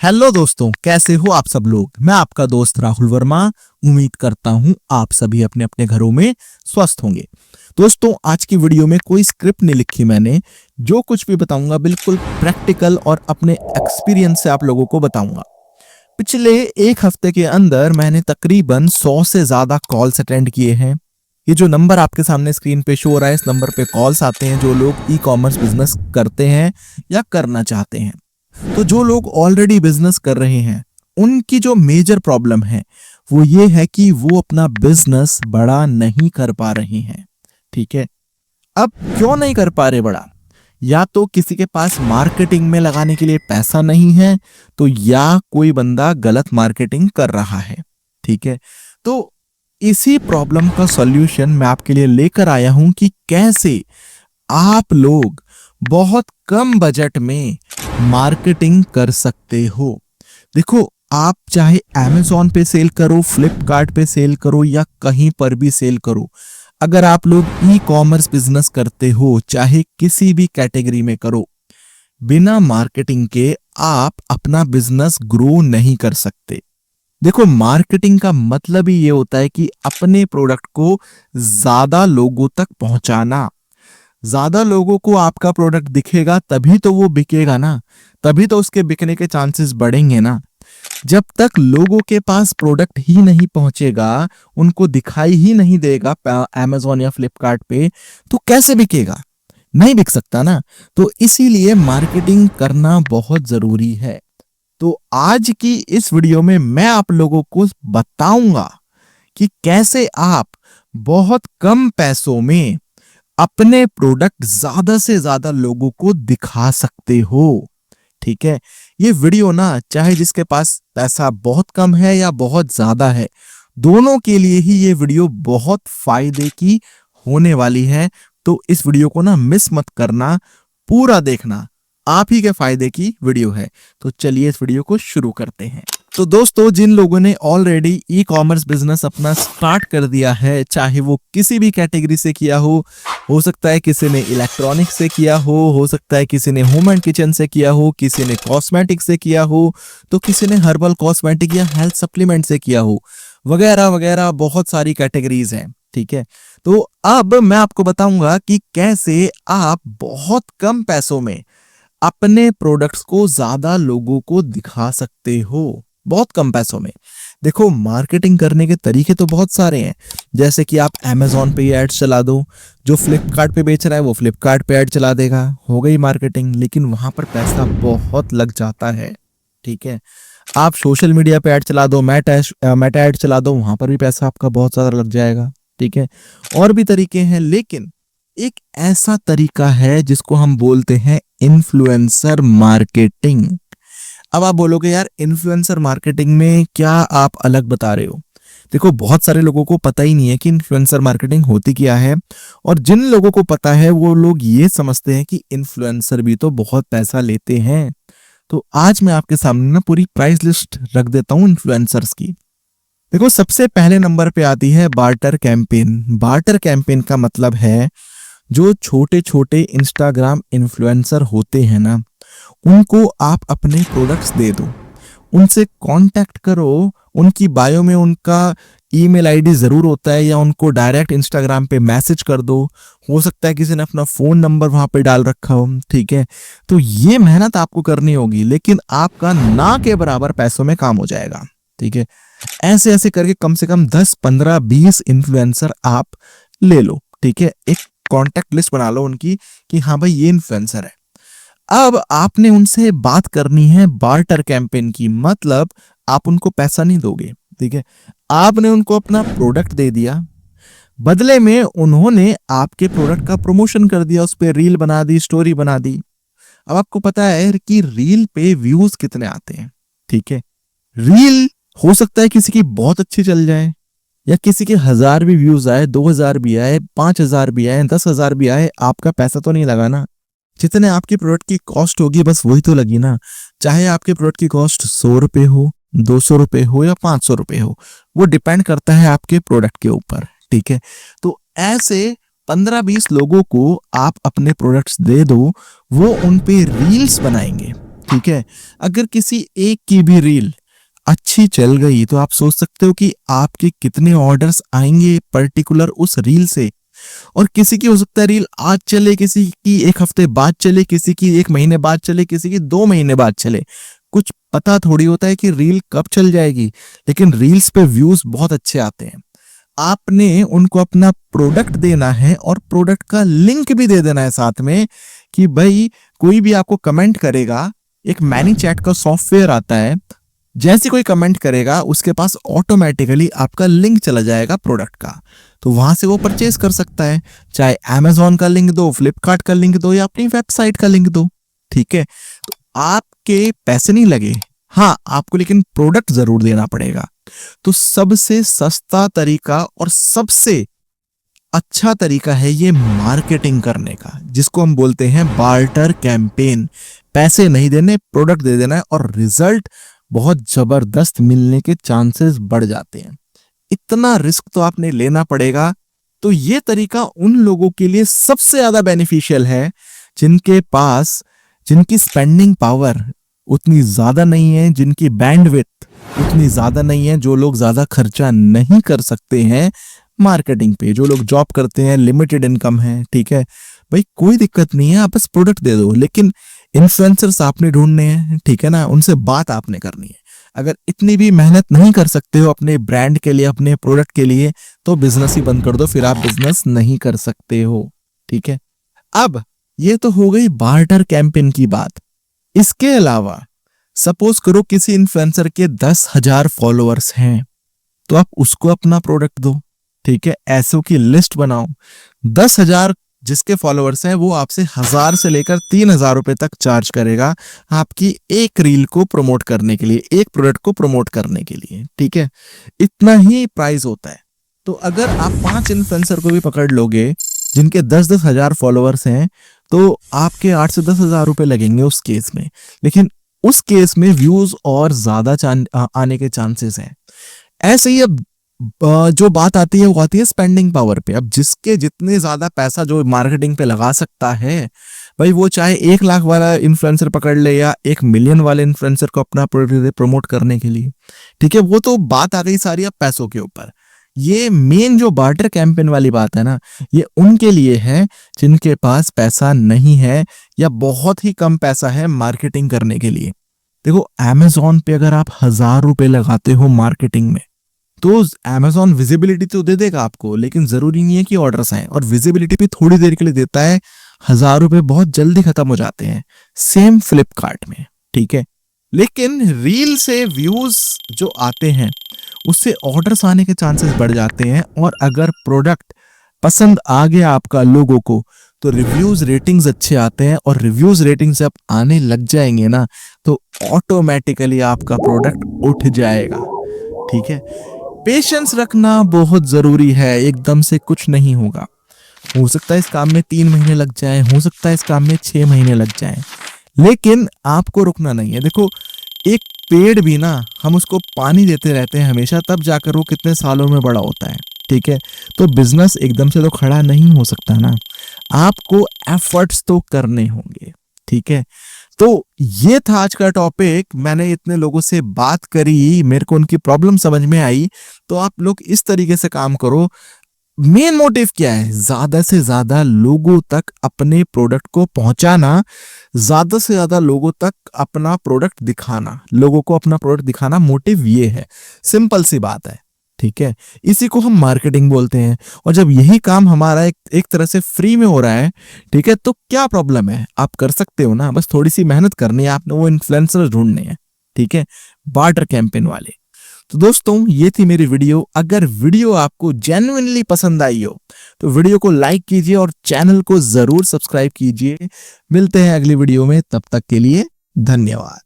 Hello दोस्तों, कैसे हो आप सब लोग। मैं आपका दोस्त राहुल वर्मा। उम्मीद करता हूं आप सभी अपने अपने घरों में स्वस्थ होंगे। दोस्तों, आज की वीडियो में कोई स्क्रिप्ट नहीं लिखी मैंने। जो कुछ भी बताऊंगा बिल्कुल प्रैक्टिकल और अपने एक्सपीरियंस से आप लोगों को बताऊंगा। पिछले एक हफ्ते के अंदर मैंने तकरीबन 100 से ज्यादा कॉल्स अटेंड किए हैं। ये जो नंबर आपके सामने स्क्रीन पे शो हो रहा है, इस नंबर पे कॉल्स आते हैं जो लोग ई कॉमर्स बिजनेस करते हैं या करना चाहते हैं। तो जो लोग ऑलरेडी बिजनेस कर रहे हैं उनकी जो मेजर प्रॉब्लम है वो ये है कि वो अपना बिजनेस बड़ा नहीं कर पा रहे हैं। ठीक है, अब क्यों नहीं कर पा रहे बड़ा? या तो किसी के पास मार्केटिंग में लगाने के लिए पैसा नहीं है, तो या कोई बंदा गलत मार्केटिंग कर रहा है। ठीक है, तो इसी प्रॉब्लम का सॉल्यूशन मैं आपके लिए लेकर आया हूं कि कैसे आप लोग बहुत कम बजट में मार्केटिंग कर सकते हो। देखो, आप चाहे Amazon पे सेल करो, फ्लिपकार्ट पे सेल करो या कहीं पर भी सेल करो, अगर आप लोग ई कॉमर्स बिजनेस करते हो, चाहे किसी भी कैटेगरी में करो, बिना मार्केटिंग के आप अपना बिजनेस ग्रो नहीं कर सकते। देखो, मार्केटिंग का मतलब ही ये होता है कि अपने प्रोडक्ट को ज्यादा लोगों तक पहुंचाना। ज्यादा लोगों को आपका प्रोडक्ट दिखेगा तभी तो वो बिकेगा ना, तभी तो उसके बिकने के चांसेस बढ़ेंगे ना। जब तक लोगों के पास प्रोडक्ट ही नहीं पहुंचेगा, उनको दिखाई ही नहीं देगा Amazon या फ्लिपकार्ट पे, तो कैसे बिकेगा? नहीं बिक सकता ना। तो इसीलिए मार्केटिंग करना बहुत जरूरी है। तो आज की इस वीडियो में मैं आप लोगों को बताऊंगा कि कैसे आप बहुत कम पैसों में अपने प्रोडक्ट ज्यादा से ज्यादा लोगों को दिखा सकते हो। ठीक है, ये वीडियो ना चाहे जिसके पास पैसा बहुत कम है या बहुत ज्यादा है, दोनों के लिए ही ये वीडियो बहुत फायदे की होने वाली है। तो इस वीडियो को ना मिस मत करना, पूरा देखना, आप ही के फायदे की वीडियो है। तो चलिए इस वीडियो को शुरू करते हैं। तो दोस्तों, जिन लोगों ने ऑलरेडी ई कॉमर्स बिजनेस अपना स्टार्ट कर दिया है, चाहे वो किसी भी कैटेगरी से किया हो सकता है किसी ने इलेक्ट्रॉनिक्स से किया हो सकता है किसी ने होम एंड किचन से किया हो, किसी ने कॉस्मेटिक से किया हो, तो किसी ने हर्बल कॉस्मेटिक या हेल्थ सप्लीमेंट से किया हो, वगैरह वगैरह बहुत सारी कैटेगरीज हैं। ठीक है, तो अब मैं आपको बताऊंगा कि कैसे आप बहुत कम पैसों में अपने प्रोडक्ट्स को ज्यादा लोगों को दिखा सकते हो, बहुत कम पैसों में। देखो, मार्केटिंग करने के तरीके तो बहुत सारे हैं। जैसे कि आप Amazon पे एड्स चला दो, जो फ्लिपकार्ट पे बेच रहा है वो फ्लिपकार्ट पे ऐड चला देगा, हो गई मार्केटिंग। लेकिन वहां पर पैसा बहुत लग जाता है। ठीक है, आप सोशल मीडिया पे ऐड चला दो, मेटा ऐड चला दो, वहां पर भी पैसा आपका बहुत ज्यादा लग जाएगा। ठीक है, और भी तरीके हैं, लेकिन एक ऐसा तरीका है जिसको हम बोलते हैं इन्फ्लुएंसर मार्केटिंग। अब आप बोलोगे यार, इन्फ्लुएंसर मार्केटिंग में क्या आप अलग बता रहे हो? देखो, बहुत सारे लोगों को पता ही नहीं है कि इन्फ्लुएंसर मार्केटिंग होती क्या है। और जिन लोगों को पता है वो लोग ये समझते हैं कि इन्फ्लुएंसर भी तो बहुत पैसा लेते हैं। तो आज मैं आपके सामने ना पूरी प्राइस लिस्ट रख देता हूँ इन्फ्लुएंसर्स की। देखो, सबसे पहले नंबर पे आती है बार्टर कैंपेन। बार्टर कैंपेन का मतलब है जो छोटे छोटे इंस्टाग्राम इन्फ्लुएंसर होते हैं ना, उनको आप अपने प्रोडक्ट्स दे दो, उनसे कांटेक्ट करो, उनकी बायो में उनका ईमेल आईडी जरूर होता है, या उनको डायरेक्ट इंस्टाग्राम पे मैसेज कर दो। हो सकता है किसी ने अपना फोन नंबर वहां पे डाल रखा हो। ठीक है, तो ये मेहनत आपको करनी होगी, लेकिन आपका ना के बराबर पैसों में काम हो जाएगा। ठीक है, ऐसे ऐसे करके कम से कम 10 15 20 इन्फ्लुएंसर आप ले लो। ठीक है, एक कॉन्टेक्ट लिस्ट बना लो उनकी कि हाँ भाई ये इन्फ्लुएंसर है। अब आपने उनसे बात करनी है बार्टर कैंपेन की, मतलब आप उनको पैसा नहीं दोगे। ठीक है, आपने उनको अपना प्रोडक्ट दे दिया, बदले में उन्होंने आपके प्रोडक्ट का प्रमोशन कर दिया, उस पर रील बना दी, स्टोरी बना दी। अब आपको पता है कि रील पे व्यूज कितने आते हैं। ठीक है, रील हो सकता है किसी की बहुत अच्छी चल जाए, या किसी के 1000 भी व्यूज आए, 2000 भी आए, 5000 भी आए, 10,000 भी आए, आपका पैसा तो नहीं लगा ना। जितने आपके प्रोडक्ट की कॉस्ट होगी बस वही तो लगी ना। चाहे आपके प्रोडक्ट की कॉस्ट 100 रुपए हो, 200 रुपए हो या 500 रुपए हो, वो डिपेंड करता है आपके प्रोडक्ट के ऊपर। ठीक है, तो ऐसे 15-20 लोगों को आप अपने प्रोडक्ट्स दे दो, वो उन पे रील्स बनाएंगे। ठीक है। अगर किसी एक की भी रील अच्छी चल गई तो आप सोच सकते हो कि आपके कितने ऑर्डर्स आएंगे पर्टिकुलर उस रील से। और किसी की हो सकता है रील आज चले, किसी की एक हफ्ते बाद चले, किसी की एक महीने बाद चले, किसी की 2 महीने बाद चले। कुछ पता थोड़ी होता है कि रील कब चल जाएगी, लेकिन रील्स पे व्यूज बहुत अच्छे आते हैं। आपने उनको अपना प्रोडक्ट देना है और प्रोडक्ट का लिंक भी दे देना है साथ में, कि भाई कोई भी आपको कमेंट करेगा, एक मैनी चैट का सॉफ्टवेयर आता है, जैसे कोई कमेंट करेगा उसके पास ऑटोमेटिकली आपका लिंक चला जाएगा प्रोडक्ट का, तो वहां से वो परचेज कर सकता है। चाहे अमेजोन का लिंक दो, फ्लिपकार्ट का लिंक दो या अपनी वेबसाइट का लिंक दो, ठीक है। तो आपके पैसे नहीं लगे, हाँ आपको लेकिन प्रोडक्ट जरूर देना पड़ेगा। तो सबसे सस्ता तरीका और सबसे अच्छा तरीका है ये मार्केटिंग करने का, जिसको हम बोलते हैं बार्टर कैंपेन। पैसे नहीं देने, प्रोडक्ट दे देना है और रिजल्ट बहुत जबरदस्त मिलने के चांसेस बढ़ जाते हैं। इतना रिस्क तो आपने लेना पड़ेगा। तो ये तरीका उन लोगों के लिए सबसे ज्यादा बेनिफिशियल है जिनके पास, जिनकी स्पेंडिंग पावर उतनी ज्यादा नहीं है, जिनकी बैंडविड्थ उतनी ज्यादा नहीं है, जो लोग ज्यादा खर्चा नहीं कर सकते हैं मार्केटिंग पे, जो लोग जॉब करते हैं, लिमिटेड इनकम है, ठीक है। भाई कोई दिक्कत नहीं है, आप बस प्रोडक्ट दे दो, लेकिन इन्फ्लुएंसर्स आपने ढूंढने हैं, ठीक है ना, उनसे बात आपने करनी है। अगर इतनी भी मेहनत नहीं कर सकते हो अपने ब्रांड के लिए, अपने प्रोडक्ट के लिए, तो बिजनेस ही बंद कर दो, फिर आप बिजनेस नहीं कर सकते हो, ठीक है। अब ये तो हो गई बार्टर कैंपेन की बात। इसके अलावा सपोज करो किसी इन्फ्लुएंसर के 10,000 फॉलोअर्स हैं, तो आप उसको अपना प्रोडक्ट दो, ठीक है। ऐसों की लिस्ट बनाओ, 10,000 जिसके फॉलोअर्स हैं वो आपसे 1,000 से लेकर 3,000 रुपए तक चार्ज करेगा आपकी एक रील को प्रमोट करने के लिए, एक प्रोडक्ट को प्रमोट करने के लिए, ठीक है। इतना ही प्राइस होता है। तो अगर आप 5 इन्फ्लुएंसर को भी पकड़ लोगे जिनके 10-10 हजार फॉलोअर्स हैं, तो आपके 8 से 10,000 रुपए लगेंगे उस केस में। लेकिन उस केस में व्यूज और ज्यादा आने के चांसेस हैं। ऐसे ही अब जो बात आती है वो आती है स्पेंडिंग पावर पे। अब जिसके जितने ज्यादा पैसा जो मार्केटिंग पे लगा सकता है, भाई वो चाहे 1 लाख वाला इन्फ्लुएंसर पकड़ ले या 1 मिलियन वाले इन्फ्लुएंसर को अपना प्रोडक्ट प्रमोट करने के लिए, ठीक है। वो तो बात आ गई सारी अब पैसों के ऊपर। ये मेन जो बार्टर कैंपेन वाली बात है ना, ये उनके लिए है जिनके पास पैसा नहीं है या बहुत ही कम पैसा है मार्केटिंग करने के लिए। देखो अमेजोन पे अगर आप 1,000 रुपए लगाते हो मार्केटिंग में, तो अमेजोन विजिबिलिटी तो दे देगा आपको, लेकिन जरूरी नहीं है कि ऑर्डर्स आए, और विजिबिलिटी भी थोड़ी देर के लिए देता है। 1,000 रुपए बहुत जल्दी खत्म हो जाते हैं। सेम फ्लिपकार्ट में, ठीक है। लेकिन रील से व्यूज जो आते हैं उससे ऑर्डर्स आने के चांसेस बढ़ जाते हैं, और अगर प्रोडक्ट पसंद आ गया आपका लोगों को, तो रिव्यूज रेटिंग्स अच्छे आते हैं, और रिव्यूज रेटिंग्स जब आने लग जाएंगे ना, तो ऑटोमेटिकली आपका प्रोडक्ट उठ जाएगा, ठीक है। पेशेंस रखना बहुत जरूरी है, एकदम से कुछ नहीं होगा। हो सकता है इस काम में 3 महीने लग जाए, हो सकता है इस काम में 6 महीने लग जाए, लेकिन आपको रुकना नहीं है। देखो एक पेड़ भी ना, हम उसको पानी देते रहते हैं हमेशा, तब जाकर वो कितने सालों में बड़ा होता है, ठीक है। तो बिजनेस एकदम से तो खड़ा नहीं हो सकता ना, आपको एफर्ट्स तो करने होंगे, ठीक है। तो ये था आज का टॉपिक। मैंने इतने लोगों से बात करी, मेरे को उनकी प्रॉब्लम समझ में आई, तो आप लोग इस तरीके से काम करो। मेन मोटिव क्या है? ज्यादा से ज्यादा लोगों तक अपने प्रोडक्ट को पहुंचाना, ज्यादा से ज्यादा लोगों तक अपना प्रोडक्ट दिखाना, लोगों को अपना प्रोडक्ट दिखाना, मोटिव ये है। सिंपल सी बात है, ठीक है। इसी को हम मार्केटिंग बोलते हैं। और जब यही काम हमारा एक तरह से फ्री में हो रहा है, ठीक है, तो क्या प्रॉब्लम है? आप कर सकते हो ना, बस थोड़ी सी मेहनत करनी है, आपने वो इन्फ्लुएंसर ढूंढने हैं, ठीक है, बार्टर कैंपेन वाले। तो दोस्तों ये थी मेरी वीडियो। अगर वीडियो आपको जेन्युइनली पसंद आई हो तो वीडियो को लाइक कीजिए और चैनल को जरूर सब्सक्राइब कीजिए। मिलते हैं अगली वीडियो में, तब तक के लिए धन्यवाद।